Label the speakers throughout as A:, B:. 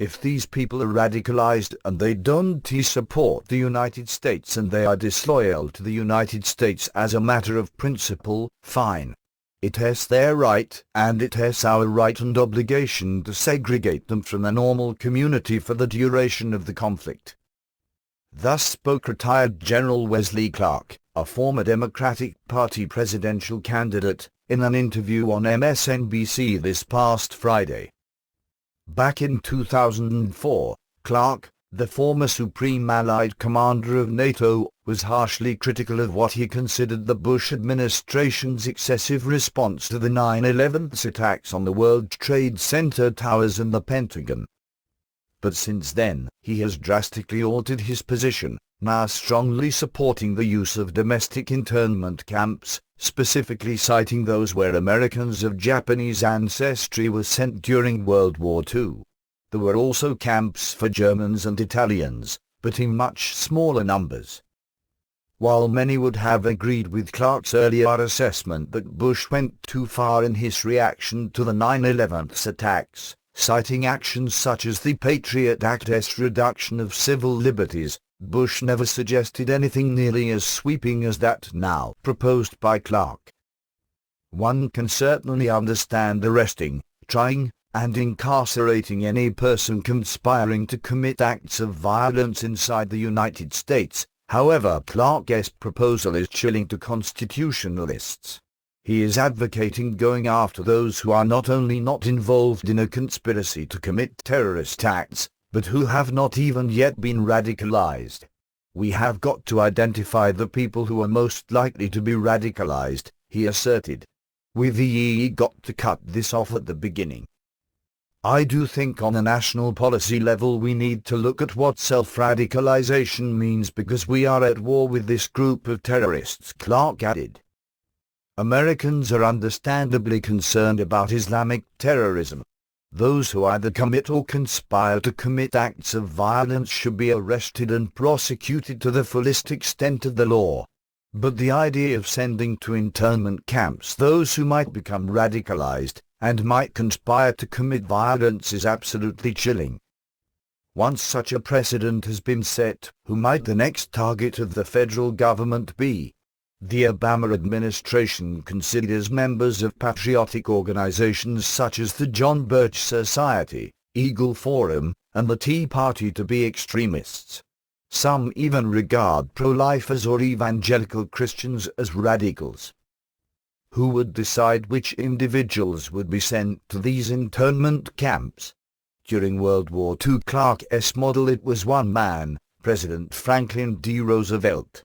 A: If these people are radicalized and they don't support the United States and they are disloyal to the United States as a matter of principle, fine. It is their right, and it is our right and obligation to segregate them from the normal community for the duration of the conflict. Thus spoke retired General Wesley Clark, a former Democratic Party presidential candidate, in an interview on MSNBC this past Friday. Back in 2004, Clark, the former Supreme Allied Commander of NATO, was harshly critical of what he considered the Bush administration's excessive response to the 9/11 attacks on the World Trade Center towers and the Pentagon. But since then, he has drastically altered his position, now strongly supporting the use of domestic internment camps, specifically citing those where Americans of Japanese ancestry were sent during World War II. There were also camps for Germans and Italians, but in much smaller numbers. While many would have agreed with Clark's earlier assessment that Bush went too far in his reaction to the 9/11 attacks, citing actions such as the Patriot Act's reduction of civil liberties, Bush never suggested anything nearly as sweeping as that now proposed by Clark. One can certainly understand arresting, trying, and incarcerating any person conspiring to commit acts of violence inside the United States. However, Clark's proposal is chilling to constitutionalists. He is advocating going after those who are not only not involved in a conspiracy to commit terrorist acts, but who have not even yet been radicalized. We have got to identify the people who are most likely to be radicalized, he asserted. We've got to cut this off at the beginning. I do think on a national policy level we need to look at what self-radicalization means because we are at war with this group of terrorists, Clark added. Americans are understandably concerned about Islamic terrorism. Those who either commit or conspire to commit acts of violence should be arrested and prosecuted to the fullest extent of the law. But the idea of sending to internment camps those who might become radicalized and might conspire to commit violence is absolutely chilling. Once such a precedent has been set, who might the next target of the federal government be? The Obama administration considers members of patriotic organizations such as the John Birch Society, Eagle Forum, and the Tea Party to be extremists. Some even regard pro-lifers or evangelical Christians as radicals. Who would decide which individuals would be sent to these internment camps? During World War II, Clark's model, it was one man, President Franklin D. Roosevelt.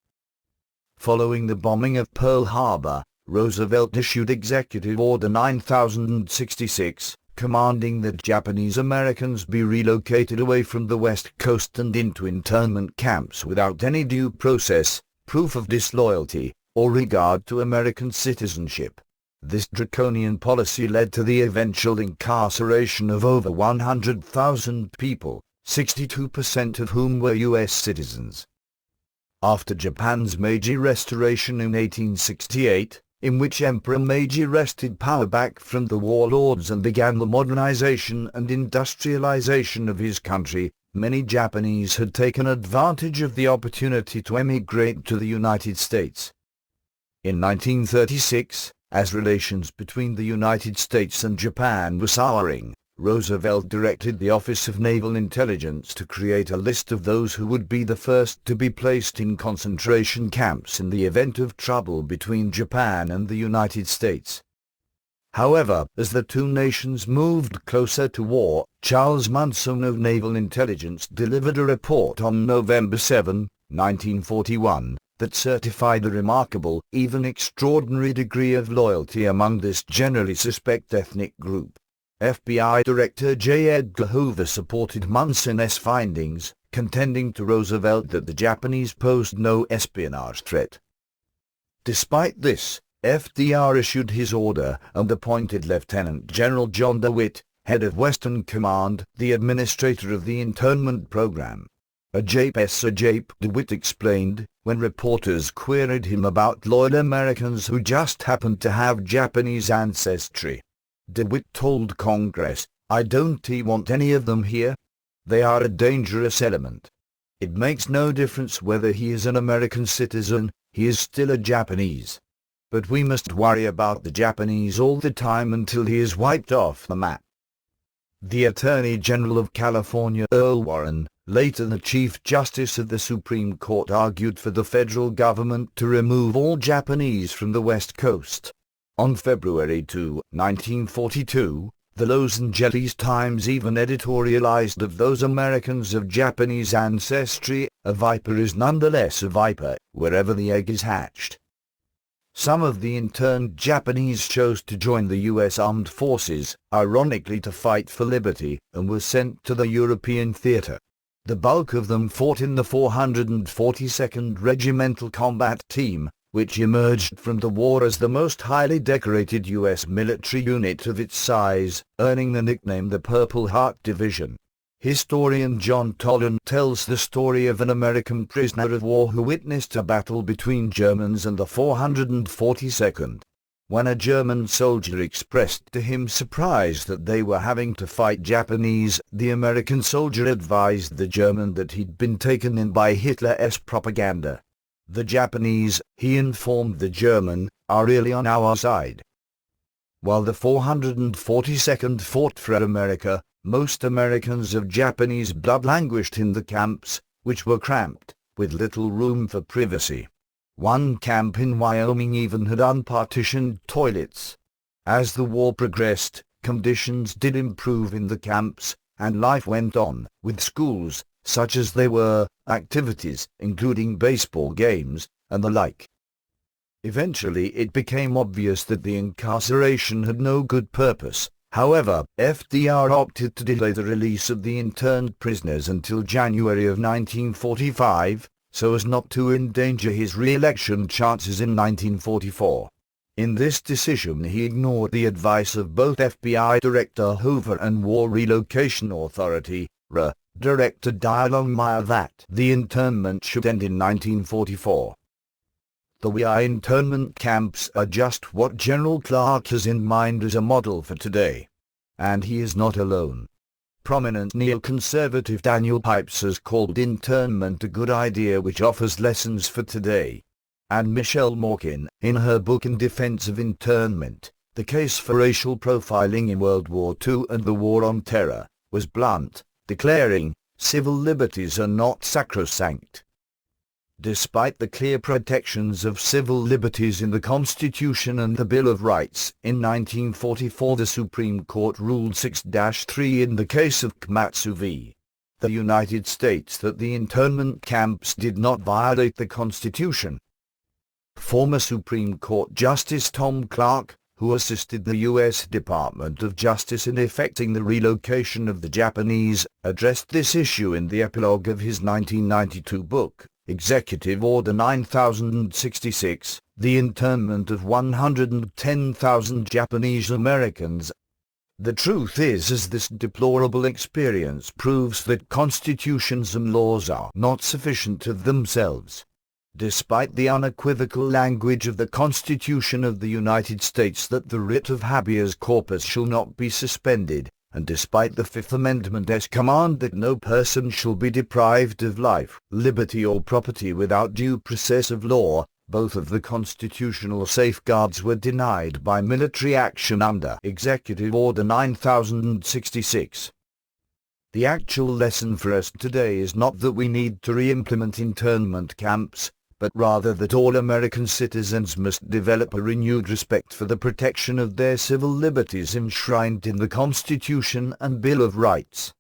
A: Following the bombing of Pearl Harbor, Roosevelt issued Executive Order 9066, commanding that Japanese Americans be relocated away from the West Coast and into internment camps without any due process, proof of disloyalty, or regard to American citizenship. This draconian policy led to the eventual incarceration of over 100,000 people, 62% of whom were U.S. citizens. After Japan's Meiji Restoration in 1868, in which Emperor Meiji wrested power back from the warlords and began the modernization and industrialization of his country, many Japanese had taken advantage of the opportunity to emigrate to the United States. In 1936, as relations between the United States and Japan were souring, Roosevelt directed the Office of Naval Intelligence to create a list of those who would be the first to be placed in concentration camps in the event of trouble between Japan and the United States. However, as the two nations moved closer to war, Charles Munson of Naval Intelligence delivered a report on November 7, 1941, that certified a remarkable, even extraordinary degree of loyalty among this generally suspect ethnic group. FBI Director J. Edgar Hoover supported Munson's findings, contending to Roosevelt that the Japanese posed no espionage threat. Despite this, FDR issued his order and appointed Lieutenant General John DeWitt, head of Western Command, the administrator of the internment program. DeWitt explained, when reporters queried him about loyal Americans who just happened to have Japanese ancestry. DeWitt told Congress, "I don't want any of them here. They are a dangerous element. It makes no difference whether he is an American citizen, he is still a Japanese. But we must worry about the Japanese all the time until he is wiped off the map. The Attorney General of California, Earl Warren, later the Chief Justice of the Supreme Court, argued for the federal government to remove all Japanese from the West Coast. On February 2, 1942, the Los Angeles Times even editorialized of those Americans of Japanese ancestry, "A viper is nonetheless a viper, wherever the egg is hatched." Some of the interned Japanese chose to join the U.S. Armed Forces, ironically to fight for liberty, and were sent to the European theater. The bulk of them fought in the 442nd Regimental Combat Team, which emerged from the war as the most highly decorated U.S. military unit of its size, earning the nickname the Purple Heart Division. Historian John Tolan tells the story of an American prisoner of war who witnessed a battle between Germans and the 442nd. When a German soldier expressed to him surprise that they were having to fight Japanese, the American soldier advised the German that he'd been taken in by Hitler's propaganda. "The Japanese," he informed the German, "are really on our side." While the 442nd fought for America, most Americans of Japanese blood languished in the camps, which were cramped, with little room for privacy. One camp in Wyoming even had unpartitioned toilets. As the war progressed, conditions did improve in the camps, and life went on, with schools, such as they were, activities, including baseball games, and the like. Eventually it became obvious that the incarceration had no good purpose. However, FDR opted to delay the release of the interned prisoners until January of 1945, so as not to endanger his re-election chances in 1944. In this decision he ignored the advice of both FBI Director Hoover and War Relocation Authority, RA, Director Longmire that the internment should end in 1944. The WWII internment camps are just what General Clark has in mind as a model for today. And he is not alone. Prominent neoconservative Daniel Pipes has called internment a good idea which offers lessons for today. And Michelle Morkin, in her book In Defense of Internment, The Case for Racial Profiling in World War II and the War on Terror, was blunt, declaring, "Civil liberties are not sacrosanct." Despite the clear protections of civil liberties in the Constitution and the Bill of Rights, in 1944 the Supreme Court ruled 6-3 in the case of Komatsu v. the United States that the internment camps did not violate the Constitution. Former Supreme Court Justice Tom Clark, who assisted the U.S. Department of Justice in effecting the relocation of the Japanese, addressed this issue in the epilogue of his 1992 book, Executive Order 9066, The Internment of 110,000 Japanese Americans. The truth is, as this deplorable experience proves, that constitutions and laws are not sufficient of themselves. Despite the unequivocal language of the Constitution of the United States that the writ of habeas corpus shall not be suspended, and despite the Fifth Amendment's command that no person shall be deprived of life, liberty or property without due process of law, both of the constitutional safeguards were denied by military action under Executive Order 9066. The actual lesson for us today is not that we need to re-implement internment camps, but rather that all American citizens must develop a renewed respect for the protection of their civil liberties enshrined in the Constitution and Bill of Rights.